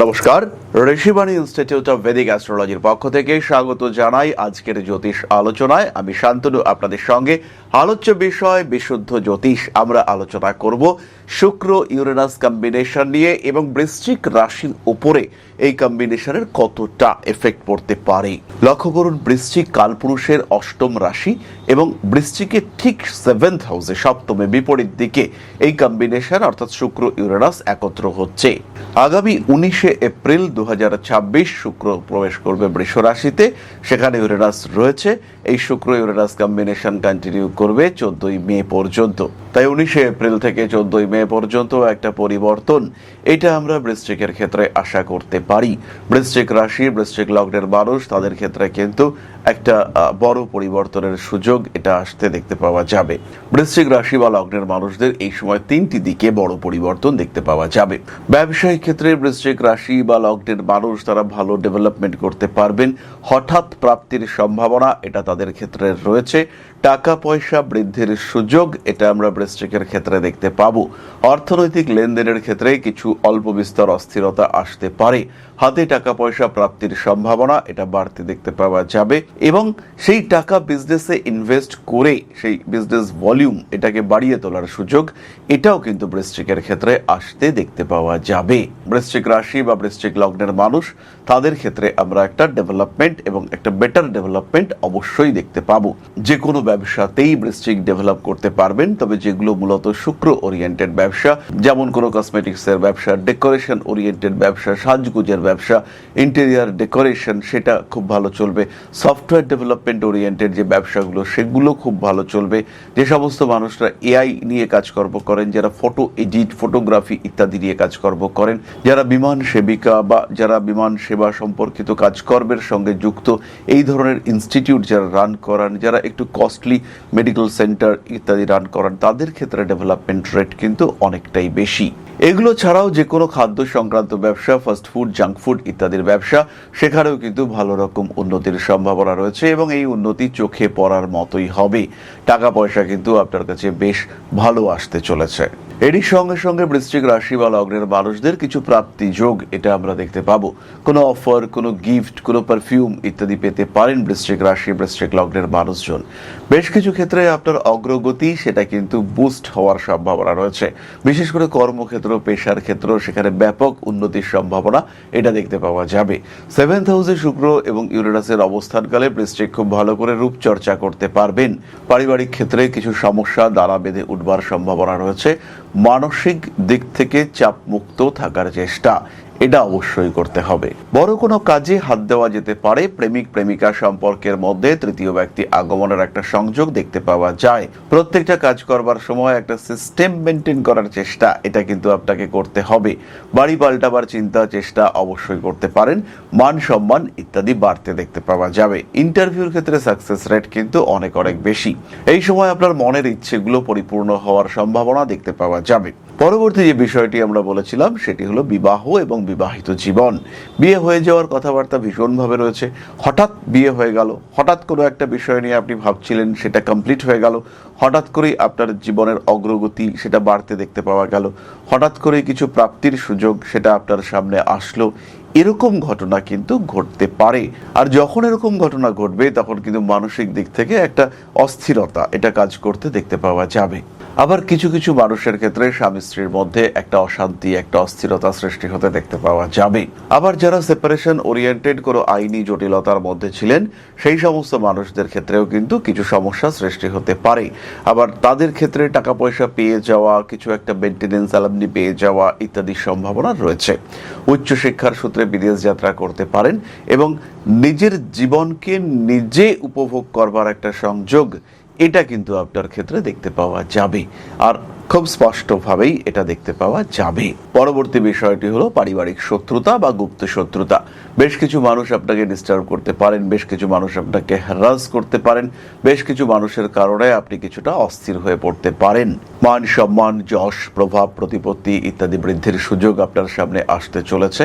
নমস্কার, Rishibani institute of Vedic অ্যাস্ট্রোলজির পক্ষ থেকে স্বাগত জানাই আজকের জ্যোতিষ আলোচনায়। আমি শান্তনু আপনাদের সঙ্গে। আলোচ্য বিষয় বিশুদ্ধ জ্যোতিষ। আমরা আলোচনা করব শুক্র ইউরেনাস কম্বিনেশন নিয়ে এবং বৃশ্চিক রাশির উপরে এই কম্বিনেশনের কতটা এফেক্ট পড়তে পারে। লক্ষ্য করুন, বৃশ্চিক কালপুরুষের অষ্টম রাশি এবং বৃশ্চিকের ঠিক 7th হাউসে সপ্তমে বিপরীত দিকে এই কম্বিনেশন অর্থাৎ শুক্র ইউরেনাস একত্র হচ্ছে। আগামী 19শে এপ্রিল 2026 শুক্র প্রবেশ করবে বৃষ রাশিতে, সেখানে ইউরেনাস রয়েছে। এই শুক্র ইউরেনাস কম্বিনেশন কন্টিনিউ করবে 14ই মে পর্যন্ত। তাই 19শে এপ্রিল থেকে 14ই মে পর্যন্ত একটা পরিবর্তন এটা আমরা বৃশ্চিকের ক্ষেত্রে আশা করতে পারি। বৃশ্চিক রাশি, বৃশ্চিক লগ্নের মানুষ, তাদের ক্ষেত্রে কিন্তু একটা বড় পরিবর্তনের সুযোগ এটা আসতে দেখতে পাওয়া যাবে। বৃশ্চিক রাশি বা লগ্নের মানুষদের এই সময় তিনটি দিকে বড় পরিবর্তন দেখতে পাওয়া যাবে। ব্যবসায়িক ক্ষেত্রে বৃশ্চিক রাশি বা লগ্নের মানুষ তারা ভালো ডেভেলপমেন্ট করতে পারবেন। হঠাৎ প্রাপ্তির সম্ভাবনা এটা তাদের ক্ষেত্রে রয়েছে। টাকা পয়সা বৃদ্ধির সুযোগ এটা আমরা বৃশ্চিকের ক্ষেত্রে দেখতে পাবো। অর্থনৈতিক লেনদেনের ক্ষেত্রে কিছু অল্প বিস্তর অস্থিরতা আসতে পারে। হাতে টাকা পয়সা প্রাপ্তির সম্ভাবনা এটা বাড়তে দেখতে পাওয়া যাবে এবং সেই টাকা বিজনেসে ইনভেস্ট করে সেই বিজনেস ভলিউম এটাকে বাড়িয়ে তোলার সুযোগ এটাও কিন্তু বৃশ্চিকের ক্ষেত্রে আসতে দেখতে পাওয়া যাবে। বৃশ্চিক রাশি বা বৃশ্চিক লগ্নের মানুষ তাদের ক্ষেত্রে আমরা একটা ডেভেলপমেন্ট এবং একটা বেটার ডেভেলপমেন্ট অবশ্যই দেখতে পাবো। যে কোনো ব্যবসাতেই বৃশ্চিক ডেভেলপ করতে পারবেন, তবে যেগুলো মূলত শুক্র ওরিয়েন্টেড ব্যবসা, যেমন কোনো কসমেটিক্সের ব্যবসা, ডেকোরেশন ওরিয়েন্টেড ব্যবসা, সাজগুজের ব্যবসা, ইন্টেরিয়ার ডেকোরেশন সেটা খুব ভালো চলবে। সফটওয়্যার ডেভেলপমেন্ট ওরিয়েন্টেড যে ব্যবসাগুলো সেগুলো খুব ভালো চলবে। যে সমস্ত মানুষরা এআই নিয়ে কাজকর্ম করেন, যারা ফটো এডিট, ফটোগ্রাফি ইত্যাদি নিয়ে কাজকর্ম করেন, যারা বিমান সেবিকা বা যারা বিমান সেবা সম্পর্কিত কাজকর্মের সঙ্গে যুক্ত, এই ধরনের ইনস্টিটিউট যারা রান করান, যারা একটু কস্টলি মেডিকেল সেন্টার ইত্যাদি রান করান, তাদের ক্ষেত্রে ডেভেলপমেন্ট রেট কিন্তু অনেকটাই বেশি। এগুলো ছাড়াও যে কোনো খাদ্য সংক্রান্ত ব্যবসা, ফাস্ট ফুড, জাঙ্ক ফুড ইত্যাদির ব্যবসা, সেখানেও কিন্তু ভালো রকম উন্নতির সম্ভাবনা রয়েছে এবং এই উন্নতি চোখে পড়ার মতোই হবে। টাকা পয়সা কিন্তু আপনার কাছে বেশ ভালো আসতে চলেছে। এরই সঙ্গে সঙ্গে বৃশ্চিক রাশি বা লগ্নের মানুষদের কিছু প্রাপ্তি যোগ এটা আমরা দেখতে পাবো। কোনো অফার, কোনো গিফট, কোনো পারফিউম ইত্যাদি পেতে পারেন বৃশ্চিক রাশি, বৃশ্চিক লগ্নের মানুষজন। বেশ কিছু ক্ষেত্রে আপনার অগ্রগতি সেটা কিন্তু বুস্ট হওয়ার সম্ভাবনা রয়েছে। বিশেষ করে কর্মক্ষেত্র, পেশার ক্ষেত্র, সেখানে ব্যাপক উন্নতির সম্ভাবনা এটা দেখতে পাওয়া যাবে। 7th হাউসে শুক্র এবং ইউরেনাসের অবস্থানকালে বৃশ্চিক খুব ভালো করে রূপচর্চা করতে পারবেন। পারিবারিক ক্ষেত্রে কিছু সমস্যা দ্বারা বেঁধে উঠবার সম্ভাবনা রয়েছে। মানসিক দিক থেকে চাপ মুক্ত থাকার চেষ্টা এটা অবশ্যই করতে হবে। বড় কোনো কাজে হাত দেওয়া যেতে পারে। প্রেমিক প্রেমিকা সম্পর্কের মধ্যে তৃতীয় ব্যক্তি আগমনের একটা সংযোগ দেখতে পাওয়া যায়। প্রত্যেকটা কাজ করবার সময় একটা সিস্টেম মেনটেন করার চেষ্টা এটা কিন্তু আপনাকে করতে হবে। বাড়ি পাল্টাবার চিন্তা চেষ্টা অবশ্যই করতে পারেন। মান সম্মান ইত্যাদি বাড়তে দেখতে পাওয়া যাবে। ইন্টারভিউর ক্ষেত্রে সাকসেস রেট কিন্তু অনেক অনেক বেশি। এই সময় আপনার মনের ইচ্ছেগুলো পরিপূর্ণ হওয়ার সম্ভাবনা দেখতে পাওয়া যাবে। পরবর্তী যে বিষয়টি আমরা বলেছিলাম সেটি হলো বিবাহ এবং বিবাহিত জীবন। বিয়ে হয়ে যাওয়ার কথাবার্তা ভীষণভাবে রয়েছে। হঠাৎ বিয়ে হয়ে গেল, হঠাৎ কোনো একটা বিষয় নিয়ে আপনি ভাবছিলেন সেটা কমপ্লিট হয়ে গেল, হঠাৎ করেই আপনার জীবনের অগ্রগতি সেটা বাড়তে দেখতে পাওয়া গেল, হঠাৎ করে কিছু প্রাপ্তির সুযোগ সেটা আপনার সামনে আসলো। এরকম ঘটনা কিন্তু ঘটতে পারে। আর যখন এরকম ঘটনা ঘটবে তখন কিন্তু মানসিক দিক থেকে একটা অস্থিরতা এটা কাজ করতে দেখতে পাওয়া যাবে। আবার কিছু কিছু মানুষের ক্ষেত্রে স্বামী স্ত্রীর মধ্যে একটা অশান্তি, একটা অস্থিরতা সৃষ্টি হতে দেখতে পাওয়া যাবে। আবার যারা সেপারেশন ওরিয়েন্টেড কোনো আইনি জটিলতার মধ্যে ছিলেন, সেই সমস্ত মানুষদের ক্ষেত্রেও কিন্তু কিছু সমস্যা সৃষ্টি হতে পারে। আবার তাদের ক্ষেত্রে টাকা পয়সা পেয়ে যাওয়া, কিছু একটা মেনটেনেন্স অ্যালামনি পেয়ে যাওয়া ইত্যাদি সম্ভাবনা রয়েছে। উচ্চশিক্ষার সূত্রে বিদেশ যাত্রা করতে পারেন এবং নিজের জীবনকে নিজে উপভোগ করবার একটা সংযোগ এটা কিন্তু আপনার ক্ষেত্রে দেখতে পাওয়া যাবে। আর খুব স্পষ্টভাবেই এটা দেখতে পাওয়া যাবে। পরবর্তী বিষয়টি হলো পারিবারিক শত্রুতা বা গুপ্ত শত্রুতা। বেশ কিছু মানুষ আপনাকে ডিস্টার্ব করতে পারেন, বেশ কিছু মানুষ আপনাকে হ্যারাস করতে পারেন, বেশ কিছু মানুষের কারণে আপনি কিছুটা অস্থির হয়ে পড়তে পারেন। মান সম্মান, যশ, প্রভাব, প্রতিপত্তি ইত্যাদি বৃদ্ধির সুযোগ আপনার সামনে আসতে চলেছে।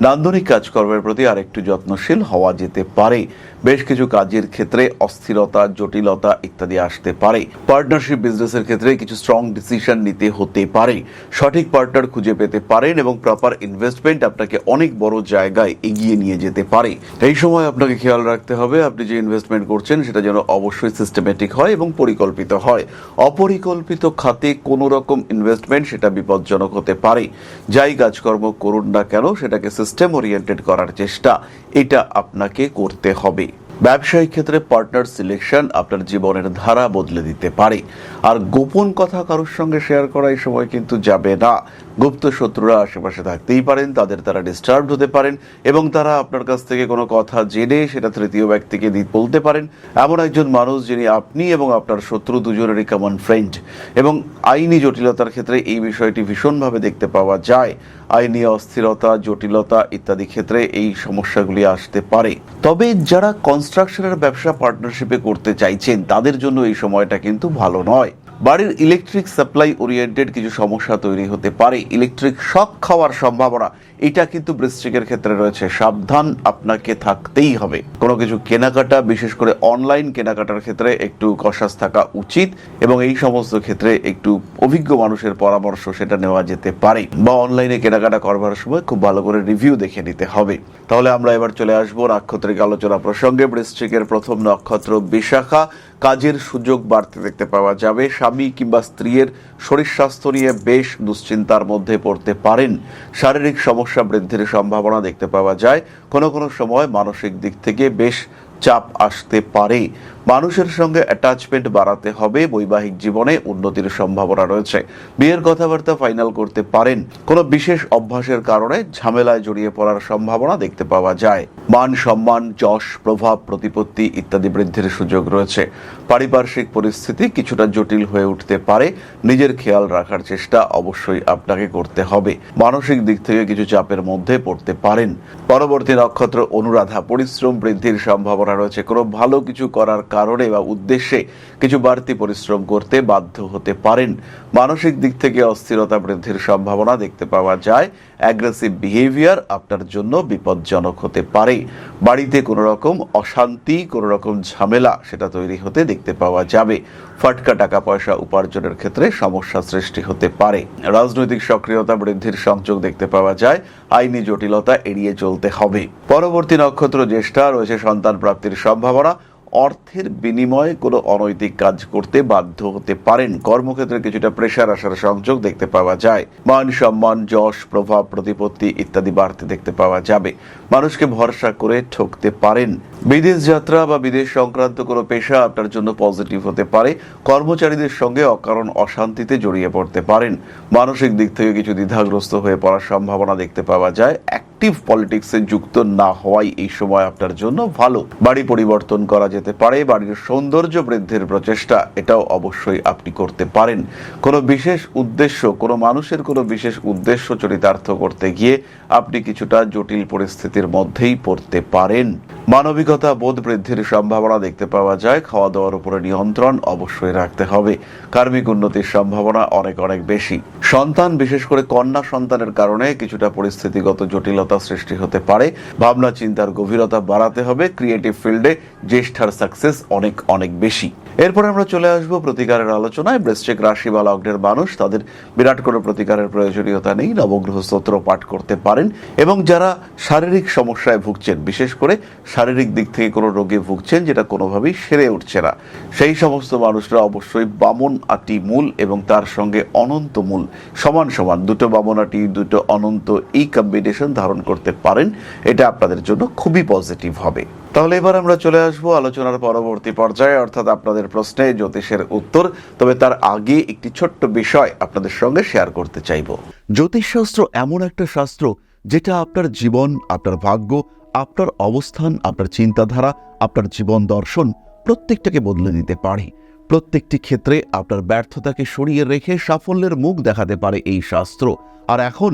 নান্দনিক কাজকর্মের প্রতি আরেকটু যত্নশীল হওয়া যেতে পারে। বেশ কিছু কাজের ক্ষেত্রে অস্থিরতা, জটিলতা ইত্যাদি আসতে পারে। পার্টনারশিপ বিজনেসের ক্ষেত্রে কিছু স্ট্রং ডিসিশন ডিসিশন নিতে হতে পারে, সঠিক পার্টনার খুঁজে পেতে পারেন এবং প্রপার ইনভেস্টমেন্ট আপনাকে অনেক বড় জায়গায় এগিয়ে নিয়ে যেতে পারে। এই সময় আপনাকে খেয়াল রাখতে হবে আপনি যে ইনভেস্টমেন্ট করছেন সেটা যেন অবশ্যই সিস্টেমেটিক হয় এবং পরিকল্পিত হয়। অপরিকল্পিত খাতে কোনো রকম ইনভেস্টমেন্ট সেটা বিপজ্জনক হতে পারে। যাই কাজকর্ম করুন না কেন সেটাকে সিস্টেম ওরিয়েন্টেড করার চেষ্টা এটা আপনাকে করতে হবে। ব্যবসায়িক ক্ষেত্রে পার্টনার সিলেকশন আপনার জীবনের ধারা বদলে দিতে পারে। আর গোপন কথা কারোর সঙ্গে শেয়ার করা এই সময় কিন্তু যাবে না। গুপ্ত শত্রুরা আশেপাশে থাকতেই পারেন, তাদের তারা ডিস্টার্ব হতে পারেন এবং তারা আপনার কাছ থেকে কোনো কথা জেনে সেটা তৃতীয় ব্যক্তিকে বলতে পারেন। এমন একজন মানুষ যিনি আপনি এবং আপনার শত্রু দুজনেরই কমন ফ্রেন্ড, এবং আইনি জটিলতার ক্ষেত্রে এই বিষয়টি ভীষণভাবে দেখতে পাওয়া যায়। আইনি অস্থিরতা, জটিলতা ইত্যাদি ক্ষেত্রে এই সমস্যাগুলি আসতে পারে। তবে যারা কনস্ট্রাকশনের ব্যবসা পার্টনারশিপে করতে চাইছেন তাদের জন্য এই সময়টা কিন্তু ভালো নয়। বাড়ির ইলেকট্রিক সাপ্লাই ওরিয়েন্টেড কিছু সমস্যা তৈরি হতে পারে। ইলেকট্রিক শক খাওয়ার সম্ভাবনা এটা কিন্তু বৃশ্চিকের ক্ষেত্রে রয়েছে। সাবধান আপনাকে থাকতেই হবে। কোনো কিছু কেনাকাটা, বিশেষ করে অনলাইন কেনাকাটার ক্ষেত্রে একটু কশাস থাকা উচিত এবং এই সমস্ত ক্ষেত্রে একটু অভিজ্ঞ মানুষের পরামর্শ সেটা নেওয়া যেতে পারে, বা অনলাইনে কেনাকাটা করবার সময় খুব ভালো করে রিভিউ দেখে নিতে হবে। তাহলে আমরা এবার চলে আসবো নাক্ষত্রিক আলোচনা প্রসঙ্গে। বৃশ্চিকের প্রথম নক্ষত্র বিশাখা। কাজের সুযোগ বাড়তে দেখতে পাওয়া যাবে। স্বামী কিংবা স্ত্রীর শরীর স্বাস্থ্য নিয়ে বেশ দুশ্চিন্তার মধ্যে পড়তে পারেন। শারীরিক সমস্যা বৃদ্ধির সম্ভাবনা দেখতে পাওয়া যায়। কোনো কোনো সময় মানসিক দিক থেকে বেশ চাপ আসতে পারে। মানুষের সঙ্গে অ্যাটাচমেন্ট বাড়াতে হবে। বৈবাহিক জীবনে উন্নতির সম্ভাবনা রয়েছে। বিয়ের কথাবার্তা ফাইনাল করতে পারেন। কোনো বিশেষ অভ্যাসের কারণে ঝামেলায় জড়িয়ে পড়ার সম্ভাবনা দেখতে পাওয়া যায়। মান সম্মান, যশ, প্রভাব, প্রতিপত্তি ইত্যাদি বৃদ্ধির সুযোগ রয়েছে। পারিপার্শ্বিক পরিস্থিতি কিছুটা জটিল হয়ে উঠতে পারে। নিজের খেয়াল রাখার চেষ্টা অবশ্যই আপনাকে করতে হবে। মানসিক দিক থেকে কিছু চাপের মধ্যে পড়তে পারেন। পরবর্তী নক্ষত্র অনুরাধা। পরিশ্রম বৃদ্ধির সম্ভাবনা রয়েছে। কোনো ভালো কিছু করার কারণে বা উদ্দেশ্যে কিছু বাড়তি পরিশ্রম করতে বাধ্য হতে পারেন। মানসিক দিক থেকে অস্থিরতা বৃদ্ধির সম্ভাবনা দেখতে পাওয়া যায়। অ্যাগ্রেসিভ বিহেভিয়ার আপনার জন্য বিপজ্জনক হতে পারে। বাড়িতে কোনো রকম অশান্তি, কোনো রকম ঝামেলা সেটা তৈরি হতে দেখতে পাওয়া যাবে। ফাটকা টাকা পয়সা উপার্জনের ক্ষেত্রে সমস্যা সৃষ্টি হতে পারে। রাজনৈতিক সক্রিয়তা বৃদ্ধির সংযোগ দেখতে পাওয়া যায়। আইনি জটিলতা এড়িয়ে চলতে হবে। পরবর্তী নক্ষত্র জ্যেষ্ঠা। রয়েছে সন্তান প্রাপ্তির সম্ভাবনা। অর্থের বিনিময়ে কোনো অনৈতিক কাজ করতে বাধ্য হতে পারেন। কর্মক্ষেত্রে কিছুটা প্রেশার আসার সংযোগ দেখতে পাওয়া যায়। মান সম্মান, যশ, প্রভাব, প্রতিপত্তি ইত্যাদি বাড়তে দেখতে পাওয়া যাবে। মানুষকে ভরসা করে ঠকতে পারেন। বিদেশ যাত্রা বা বিদেশ সংক্রান্ত কোনো পেশা আপনার জন্য পজিটিভ হতে পারে। কর্মচারীদের সঙ্গে অকারণ অশান্তিতে জড়িয়ে পড়তে পারেন। মানসিক দিক থেকে কিছু দ্বিধাগ্রস্ত হয়ে পড়ার সম্ভাবনা দেখতে পাওয়া যায়। অ্যাক্টিভ পলিটিক্সে যুক্ত না হওয়াই এই সময় আপনার জন্য ভালো। বাড়ি পরিবর্তন করা যেতে পারে। বাড়ির সৌন্দর্য বৃদ্ধির প্রচেষ্টা এটাও অবশ্যই আপনি করতে পারেন। কোনো বিশেষ উদ্দেশ্য, কোনো মানুষের কোনো বিশেষ উদ্দেশ্য চরিতার্থ করতে গিয়ে আপনি কিছুটা জটিল পরিস্থিতির মধ্যেই পড়তে পারেন। মানবিকতা বোধ বৃদ্ধির সম্ভাবনা দেখতে পাওয়া যায়। খাওয়া দাওয়ার উপরে নিয়ন্ত্রণ অবশ্যই রাখতে হবে। কার্মিক উন্নতির সম্ভাবনা অনেক অনেক বেশি। সন্তান, বিশেষ করে কন্যা সন্তানের কারণে কিছুটা পরিস্থিতিগত জটিলতা সৃষ্টি হতে পারে। ভাবনা চিন্তার গভীরতা বাড়াতে হবে। ক্রিয়েটিভ ফিল্ডে জ্যেষ্ঠার সাকসেস অনেক অনেক বেশি। এরপর আমরা চলে আসবো প্রতিকারের আলোচনায়। বৃশ্চিক রাশি বা লগ্নের মানুষ, তাদের বিরাট কোনো প্রতিকারের প্রয়োজনীয়তা নেই। নবগ্রহ স্তোত্র পাঠ করতে পারেন এবং যারা শারীরিক সমস্যায় ভুগছেন, বিশেষ করে শারীরিক দিক থেকে কোনো রোগে ভুগছেন যেটা কোনোভাবেই সেরে উঠছে না, সেই সমস্ত মানুষরা অবশ্যই বামন আটি মূল এবং তার সঙ্গে অনন্ত মূল সমান সমান দুটো বামন আটি, দুটো অনন্ত, এই কম্বিনেশন ধারণ করতে পারেন। এটা আপনাদের জন্য খুবই পজিটিভ হবে। তাহলে এবার আমরা চলে আসবো আলোচনার পরবর্তী পর্যায়ে, অর্থাৎ আপনাদের প্রশ্নে জ্যোতিষের উত্তর। তবে তার আগে একটি ছোট্ট বিষয় আপনাদের সঙ্গে শেয়ার করতে চাইব। জ্যোতিষশাস্ত্র এমন একটা শাস্ত্র যেটা আপনার জীবন, আপনার ভাগ্য, আপনার অবস্থান, আপনার চিন্তাধারা, আপনার জীবন দর্শন প্রত্যেকটাকে বদলে দিতে পারে। প্রত্যেকটি ক্ষেত্রে আপনার ব্যর্থতাকে সরিয়ে রেখে সাফল্যের মুখ দেখাতে পারে এই শাস্ত্র। আর এখন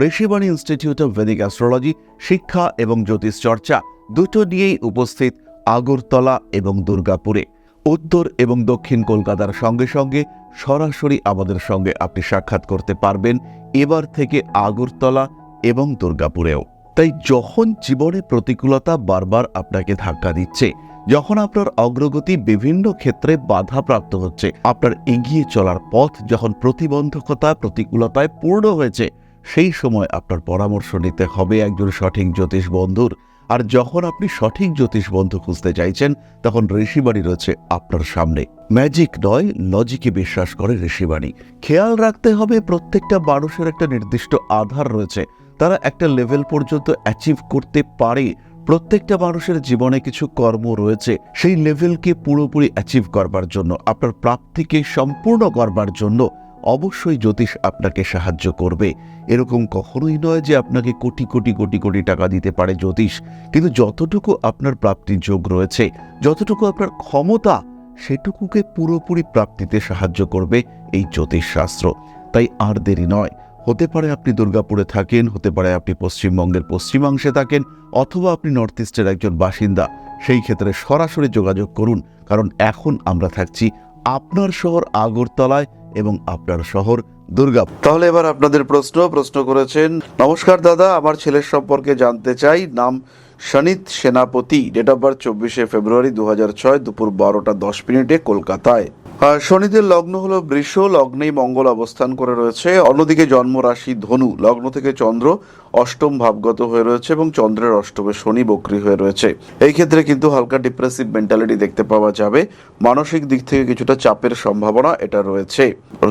Rishibani institute of Vedic astrology শিক্ষা এবং জ্যোতিষ চর্চা দুটো নিয়েই উপস্থিত আগরতলা এবং দুর্গাপুরে। উত্তর এবং দক্ষিণ কলকাতার সঙ্গে সঙ্গে সরাসরি আমাদের সঙ্গে আপনি সাক্ষাৎ করতে পারবেন এবার থেকে আগরতলা এবং দুর্গাপুরেও। তাই যখন জীবনে প্রতিকূলতা বারবার আপনাকে ধাক্কা দিচ্ছে, যখন আপনার অগ্রগতি বিভিন্ন ক্ষেত্রে বাধাপ্রাপ্ত হচ্ছে, আপনার এগিয়ে চলার পথ যখন প্রতিবন্ধকতা প্রতিকূলতায় পূর্ণ হয়েছে, সেই সময় আপনার পরামর্শ নিতে হবে একজন সঠিক জ্যোতিষ বন্ধুর। আর যখন আপনি সঠিক জ্যোতিষ বন্ধু খুঁজতে চাইছেন, তখন ঋষিবাণী রয়েছে আপনার সামনে। ম্যাজিক নয়, লজিকে বিশ্বাস করে ঋষিবাণী। খেয়াল রাখতে হবে প্রত্যেকটা মানুষের একটা নির্দিষ্ট আধার রয়েছে, তারা একটা লেভেল পর্যন্ত অ্যাচিভ করতে পারে। প্রত্যেকটা মানুষের জীবনে কিছু কর্ম রয়েছে, সেই লেভেলকে পুরোপুরি অ্যাচিভ করবার জন্য, আপনার প্রাপ্তিকে সম্পূর্ণ করবার জন্য অবশ্যই জ্যোতিষ আপনাকে সাহায্য করবে। এরকম কখনোই নয় যে আপনাকে কোটি কোটি কোটি কোটি টাকা দিতে পারে জ্যোতিষ, কিন্তু যতটুকু আপনার প্রাপ্তির যোগ রয়েছে, যতটুকু আপনার ক্ষমতা, সেটুকুকে পুরোপুরি প্রাপ্তিতে সাহায্য করবে এই জ্যোতিষ শাস্ত্র। তাই আর দেরি নয়। হতে পারে আপনি দুর্গাপুরে থাকেন, হতে পারে আপনি পশ্চিমবঙ্গের পশ্চিমাংশে থাকেন, অথবা আপনি নর্থ ইস্টের একজন বাসিন্দা। সেই ক্ষেত্রে সরাসরি যোগাযোগ করুন, কারণ এখন আমরা থাকছি আপনার শহর আগরতলায় এবং আপনার শহর দুর্গাপুর। তাহলে এবার আপনাদের প্রশ্ন করেছেন, নমস্কার দাদা, আমার ছেলের সম্পর্কে জানতে চাই। নাম সনিত সেনাপতি, ডেট অফ বার্থ 24শে ফেব্রুয়ারি 2006, দুপুর 12টা 10 মিনিটে, কলকাতায়। শনিদের লগ্ন হলো বৃষ, লগ্নেই মঙ্গল অবস্থান করে রয়েছে। অন্যদিকে জন্ম রাশি ধনু, লগ্ন থেকে চন্দ্র অষ্টম ভাবগত হয়ে রয়েছে এবং চন্দ্রের অষ্টমে শনি বক্রী হয়ে রয়েছে। এই ক্ষেত্রে কিন্তু হালকা ডিপ্রেসিভ মেন্টালিটি দেখতে পাওয়া যাবে। মানসিক দিক থেকে কিছুটা চাপের সম্ভাবনা এটা রয়েছে।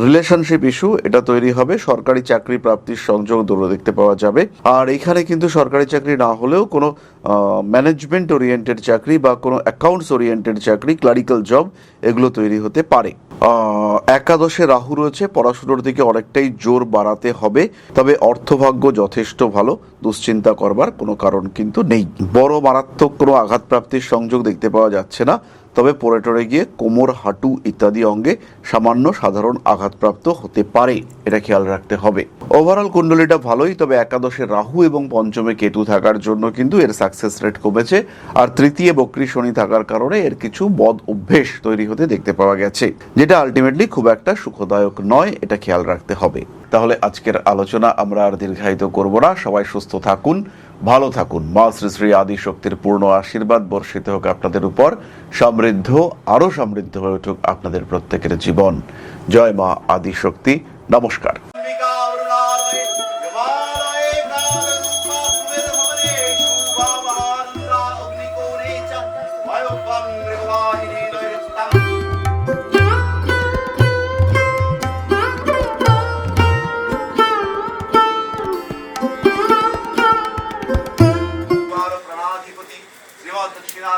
রিলেশনশিপ ইস্যু এটা তৈরি হবে। সরকারি চাকরি প্রাপ্তির সংযোগ দূরে দেখতে পাওয়া যাবে। আর এখানে কিন্তু সরকারি চাকরি না হলেও কোনো ম্যানেজমেন্ট ওরিয়েন্টেড চাকরি বা কোনো অ্যাকাউন্টস ওরিয়েন্টেড চাকরি, ক্লারিক্যাল জব, এগুলো তৈরি হতে পারে। একাদশে রাহু রয়েছে, পড়াশুনোর দিকে অনেকটাই জোর বাড়াতে হবে। তবে অর্থভাগ্য যথেষ্ট ভালো, দুশ্চিন্তা করবার কোনো কারণ কিন্তু নেই। বড় মারাত্মক কোনো আঘাতপ্রাপ্তির সংযোগ দেখতে পাওয়া যাচ্ছে না। তবে পড়ে টরে গিয়ে কোমর, হাঁটু ইত্যাদি অঙ্গে সামান্য সাধারণ আঘাতপ্রাপ্ত হতে পারে, এটা খেয়াল রাখতে হবে। ওভারঅল কুণ্ডলীটা ভালোই, তবে একাদশে রাহু এবং পঞ্চমে কেতু থাকার জন্য কিন্তু এর সাকসেস রেট কমেছে। আর তৃতীয় বক্রী শনি থাকার কারণে এর কিছু বদ অভ্যেস তৈরি হতে দেখতে পাওয়া গেছে, যেটা আলটিমেটলি খুব একটা সুখদায়ক নয়, এটা খেয়াল রাখতে হবে। তাহলে আজকের আলোচনা আমরা আর দীর্ঘায়িত করব না। সবাই সুস্থ থাকুন, ভালো থাকুন। মা শ্রী শ্রী আদি শক্তির পূর্ণ আশীর্বাদ বর্ষিত হোক আপনাদের উপর। সমৃদ্ধ, আরো সমৃদ্ধ হয়ে উঠুক আপনাদের প্রত্যেকের জীবন। জয় মা আদি শক্তি। নমস্কার।